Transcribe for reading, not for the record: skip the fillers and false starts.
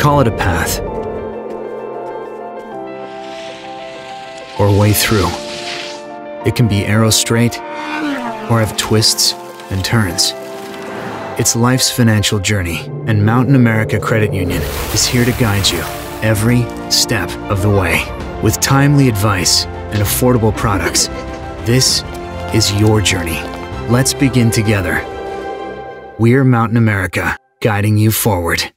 Call it a path, or a way through. It can be arrow straight, or have twists and turns. It's life's financial journey, and Mountain America Credit Union is here to guide you every step of the way. With timely advice and affordable products, this is your journey. Let's begin together. We're Mountain America, guiding you forward.